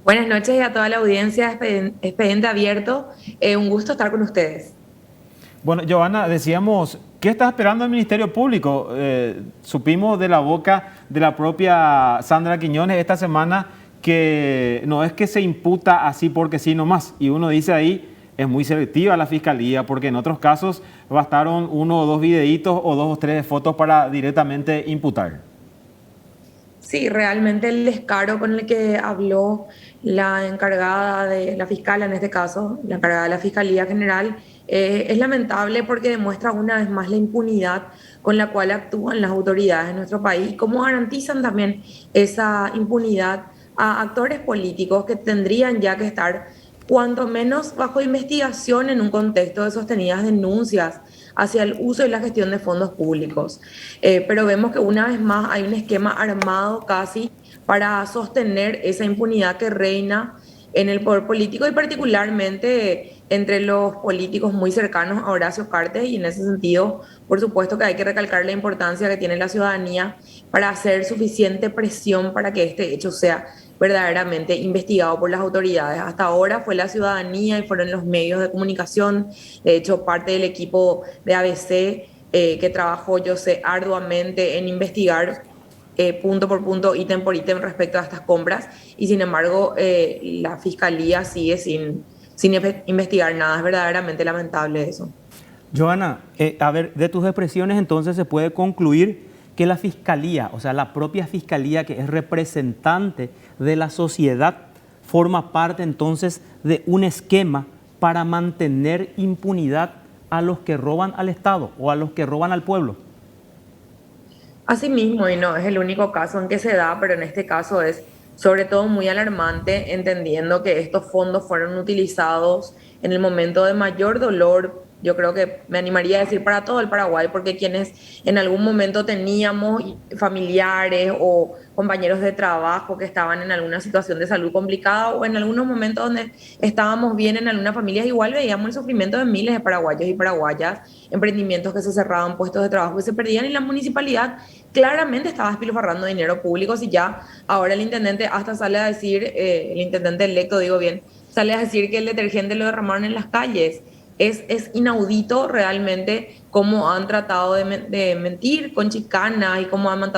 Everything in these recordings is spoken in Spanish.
Buenas noches y a toda la audiencia de Expediente Abierto. Un gusto estar con ustedes. Bueno, Giovanna, decíamos, ¿qué está esperando el Ministerio Público? Supimos de la boca de la propia Sandra Quiñones esta semana que no es que se imputa así porque sí nomás. Y uno dice ahí, es muy selectiva la Fiscalía, porque en otros casos bastaron uno o dos videitos o dos o tres fotos para directamente imputar. Sí, realmente el descaro con el que habló la encargada de la fiscal, en este caso, la encargada de la Fiscalía General, es lamentable porque demuestra una vez más la impunidad con la cual actúan las autoridades de nuestro país y cómo garantizan también esa impunidad a actores políticos que tendrían ya que estar cuanto menos bajo investigación en un contexto de sostenidas denuncias hacia el uso y la gestión de fondos públicos. Pero vemos que una vez más hay un esquema armado casi para sostener esa impunidad que reina en el poder político y particularmente entre los políticos muy cercanos a Horacio Cartes, y en ese sentido, por supuesto que hay que recalcar la importancia que tiene la ciudadanía para hacer suficiente presión para que este hecho sea verdaderamente investigado por las autoridades. Hasta ahora fue la ciudadanía y fueron los medios de comunicación. De hecho, parte del equipo de ABC que trabajó, yo sé, arduamente en investigar punto por punto, ítem por ítem respecto a estas compras, y sin embargo la fiscalía sigue sin investigar nada. Es verdaderamente lamentable eso. Joana, a ver, de tus expresiones entonces se puede concluir que la fiscalía, o sea, la propia fiscalía que es representante de la sociedad, forma parte entonces de un esquema para mantener impunidad a los que roban al Estado o a los que roban al pueblo. Asimismo, y no es el único caso en que se da, pero en este caso es sobre todo muy alarmante, entendiendo que estos fondos fueron utilizados en el momento de mayor dolor. Yo creo que me animaría a decir para todo el Paraguay, porque quienes en algún momento teníamos familiares o compañeros de trabajo que estaban en alguna situación de salud complicada, o en algunos momentos donde estábamos bien en algunas familias, igual veíamos el sufrimiento de miles de paraguayos y paraguayas, emprendimientos que se cerraban, puestos de trabajo que se perdían, y la municipalidad claramente estaba despilfarrando dinero público. Si ya ahora el intendente hasta sale a decir, el intendente electo, digo bien, sale a decir que el detergente lo derramaron en las calles. Es inaudito realmente cómo han tratado de mentir con chicanas y cómo han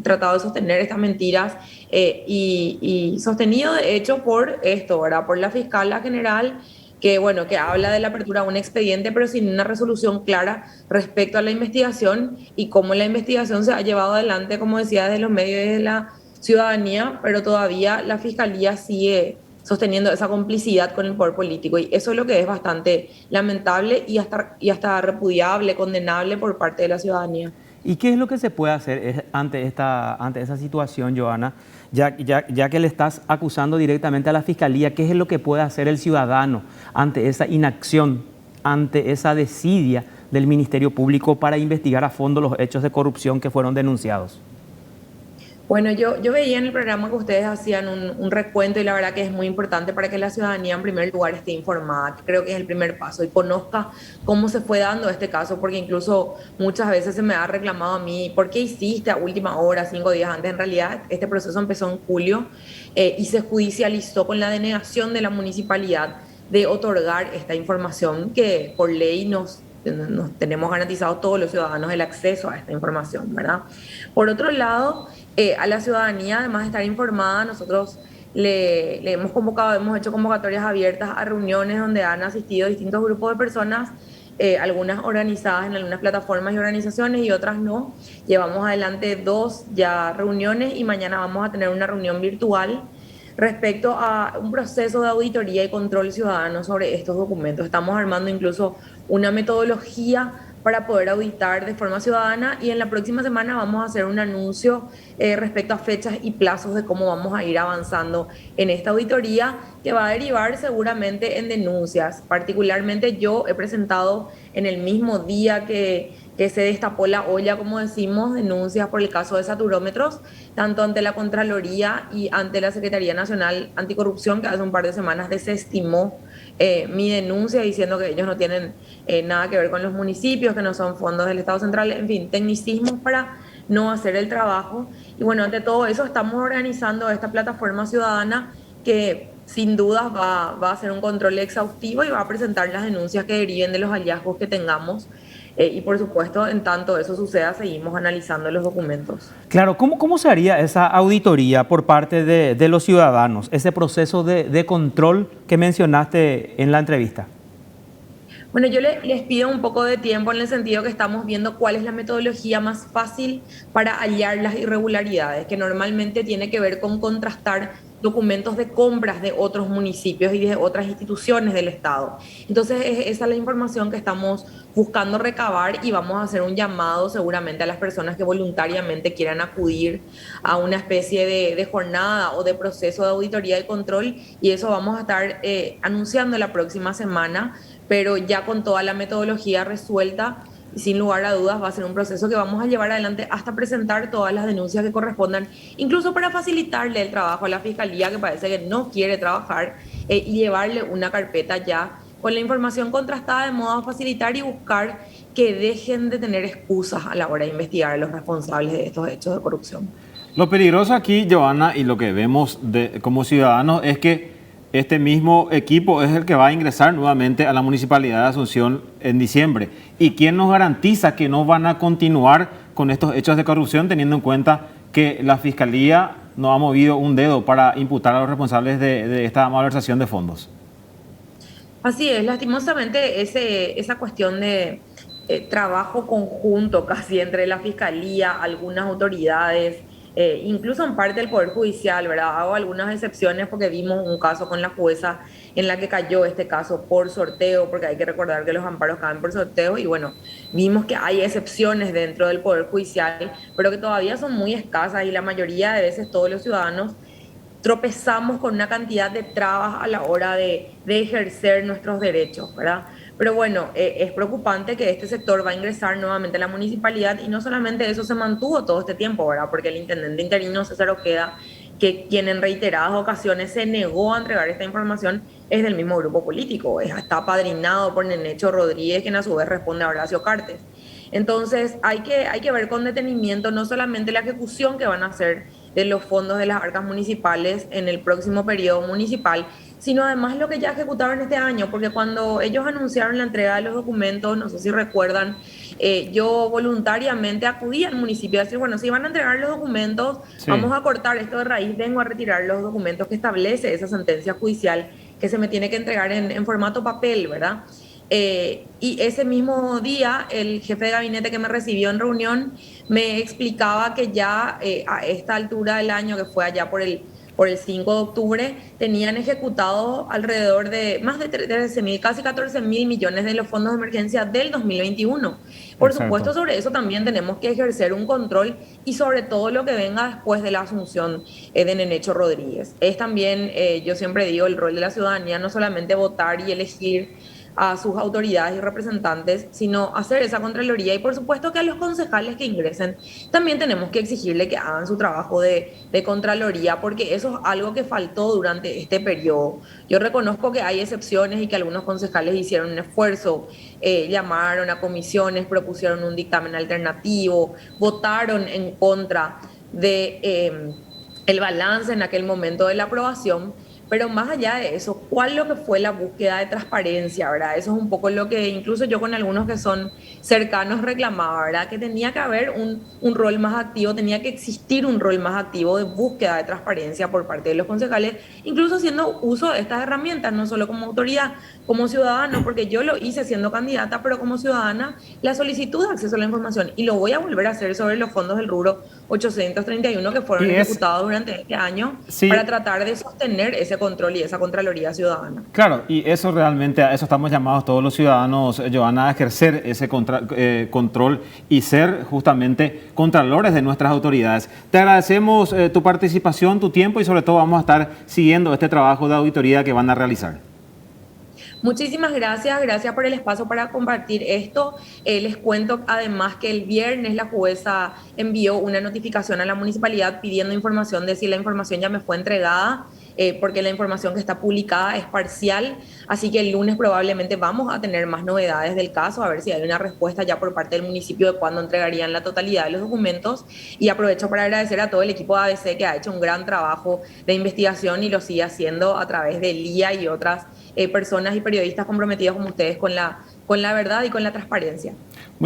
tratado de sostener estas mentiras, y sostenido de hecho por esto, ¿verdad? Por la fiscal general, que bueno, que habla de la apertura de un expediente, pero sin una resolución clara respecto a la investigación y cómo la investigación se ha llevado adelante, como decía, desde los medios y de la ciudadanía, pero todavía la fiscalía sigue sosteniendo esa complicidad con el poder político, y eso es lo que es bastante lamentable y hasta repudiable, condenable por parte de la ciudadanía. ¿Y qué es lo que se puede hacer ante esa situación, Joana? Ya que le estás acusando directamente a la Fiscalía, ¿qué es lo que puede hacer el ciudadano ante esa inacción, ante esa desidia del Ministerio Público para investigar a fondo los hechos de corrupción que fueron denunciados? Bueno, yo veía en el programa que ustedes hacían un recuento, y la verdad que es muy importante para que la ciudadanía en primer lugar esté informada, que creo que es el primer paso, y conozca cómo se fue dando este caso, porque incluso muchas veces se me ha reclamado a mí: ¿por qué hiciste a última hora, 5 días antes? En realidad este proceso empezó en julio, y se judicializó con la denegación de la municipalidad de otorgar esta información que por ley nos tenemos garantizado todos los ciudadanos el acceso a esta información, ¿verdad? Por otro lado, a la ciudadanía, además de estar informada, nosotros le hemos convocado, hemos hecho convocatorias abiertas a reuniones donde han asistido distintos grupos de personas, algunas organizadas en algunas plataformas y organizaciones y otras no. Llevamos adelante 2 reuniones, y mañana vamos a tener una reunión virtual respecto a un proceso de auditoría y control ciudadano sobre estos documentos. Estamos armando incluso una metodología para poder auditar de forma ciudadana, y en la próxima semana vamos a hacer un anuncio respecto a fechas y plazos de cómo vamos a ir avanzando en esta auditoría, que va a derivar seguramente en denuncias. Particularmente yo he presentado en el mismo día que se destapó la olla, como decimos, denuncias por el caso de saturómetros, tanto ante la Contraloría y ante la Secretaría Nacional Anticorrupción, que hace un par de semanas desestimó mi denuncia diciendo que ellos no tienen nada que ver con los municipios, que no son fondos del Estado Central, en fin, tecnicismos para no hacer el trabajo. Y bueno, ante todo eso estamos organizando esta plataforma ciudadana que sin dudas va a hacer un control exhaustivo y va a presentar las denuncias que deriven de los hallazgos que tengamos. Y por supuesto, en tanto eso suceda, seguimos analizando los documentos. Claro, ¿cómo se haría esa auditoría por parte de los ciudadanos, ese proceso de control que mencionaste en la entrevista? Bueno, yo les pido un poco de tiempo en el sentido que estamos viendo cuál es la metodología más fácil para hallar las irregularidades, que normalmente tiene que ver con contrastar documentos de compras de otros municipios y de otras instituciones del Estado. Entonces, esa es la información que estamos buscando recabar y vamos a hacer un llamado seguramente a las personas que voluntariamente quieran acudir a una especie de jornada o de proceso de auditoría y control, y eso vamos a estar anunciando la próxima semana, pero ya con toda la metodología resuelta. Y sin lugar a dudas va a ser un proceso que vamos a llevar adelante hasta presentar todas las denuncias que correspondan, incluso para facilitarle el trabajo a la Fiscalía, que parece que no quiere trabajar, y llevarle una carpeta ya con la información contrastada, de modo a facilitar y buscar que dejen de tener excusas a la hora de investigar a los responsables de estos hechos de corrupción. Lo peligroso aquí, Johanna, y lo que vemos como ciudadanos es que este mismo equipo es el que va a ingresar nuevamente a la Municipalidad de Asunción en diciembre. ¿Y quién nos garantiza que no van a continuar con estos hechos de corrupción, teniendo en cuenta que la Fiscalía no ha movido un dedo para imputar a los responsables de esta malversación de fondos? Así es, lastimosamente esa cuestión de trabajo conjunto casi entre la Fiscalía, algunas autoridades, incluso en parte el Poder Judicial, ¿verdad? Hago algunas excepciones porque vimos un caso con la jueza en la que cayó este caso por sorteo, porque hay que recordar que los amparos caen por sorteo, y bueno, vimos que hay excepciones dentro del Poder Judicial, pero que todavía son muy escasas, y la mayoría de veces todos los ciudadanos tropezamos con una cantidad de trabas a la hora de ejercer nuestros derechos, ¿verdad? Pero bueno, es preocupante que este sector va a ingresar nuevamente a la municipalidad, y no solamente eso se mantuvo todo este tiempo, ¿verdad? Porque el intendente interino César Ojeda, que quien en reiteradas ocasiones se negó a entregar esta información, es del mismo grupo político, está apadrinado por Nenecho Rodríguez, quien a su vez responde a Horacio Cartes. Entonces hay que ver con detenimiento no solamente la ejecución que van a hacer de los fondos de las arcas municipales en el próximo periodo municipal, sino además lo que ya ejecutaron este año, porque cuando ellos anunciaron la entrega de los documentos, no sé si recuerdan, yo voluntariamente acudí al municipio a decir, bueno, si van a entregar los documentos, sí, vamos a cortar esto de raíz, vengo a retirar los documentos que establece esa sentencia judicial que se me tiene que entregar en formato papel, ¿verdad? Y ese mismo día el jefe de gabinete que me recibió en reunión me explicaba que ya a esta altura del año, que fue allá por el 5 de octubre, tenían ejecutado alrededor de más de 13.000, casi 14.000 millones de los fondos de emergencia del 2021. Por Exacto. supuesto, sobre eso también tenemos que ejercer un control, y sobre todo lo que venga después de la asunción de Nenecho Rodríguez. Es también, yo siempre digo, el rol de la ciudadanía, no solamente votar y elegir a sus autoridades y representantes, sino hacer esa contraloría, y por supuesto que a los concejales que ingresen también tenemos que exigirle que hagan su trabajo de contraloría, porque eso es algo que faltó durante este periodo. Yo reconozco que hay excepciones y que algunos concejales hicieron un esfuerzo, llamaron a comisiones, propusieron un dictamen alternativo, votaron en contra de el balance en aquel momento de la aprobación. Pero más allá de eso, ¿cuál es lo que fue la búsqueda de transparencia, verdad? Eso es un poco lo que incluso yo con algunos que son cercanos reclamaba, ¿verdad? Que tenía que haber un rol más activo, tenía que existir un rol más activo de búsqueda de transparencia por parte de los concejales, incluso haciendo uso de estas herramientas, no solo como autoridad, como ciudadano, porque yo lo hice siendo candidata, pero como ciudadana, la solicitud de acceso a la información, y lo voy a volver a hacer sobre los fondos del rubro 831 que fueron ejecutados durante este año, sí, para tratar de sostener ese control y esa contraloría ciudadana. Claro, y eso realmente, a eso estamos llamados todos los ciudadanos, Johanna, a ejercer ese control y ser justamente contralores de nuestras autoridades. Te agradecemos tu participación, tu tiempo, y sobre todo vamos a estar siguiendo este trabajo de auditoría que van a realizar. Muchísimas gracias, gracias por el espacio para compartir esto. Les cuento además que el viernes la jueza envió una notificación a la municipalidad pidiendo información de si la información ya me fue entregada. porque la información que está publicada es parcial, así que el lunes probablemente vamos a tener más novedades del caso, a ver si hay una respuesta ya por parte del municipio de cuándo entregarían la totalidad de los documentos. Y aprovecho para agradecer a todo el equipo de ABC que ha hecho un gran trabajo de investigación y lo sigue haciendo a través de Lía y otras personas y periodistas comprometidos como ustedes con la verdad y con la transparencia.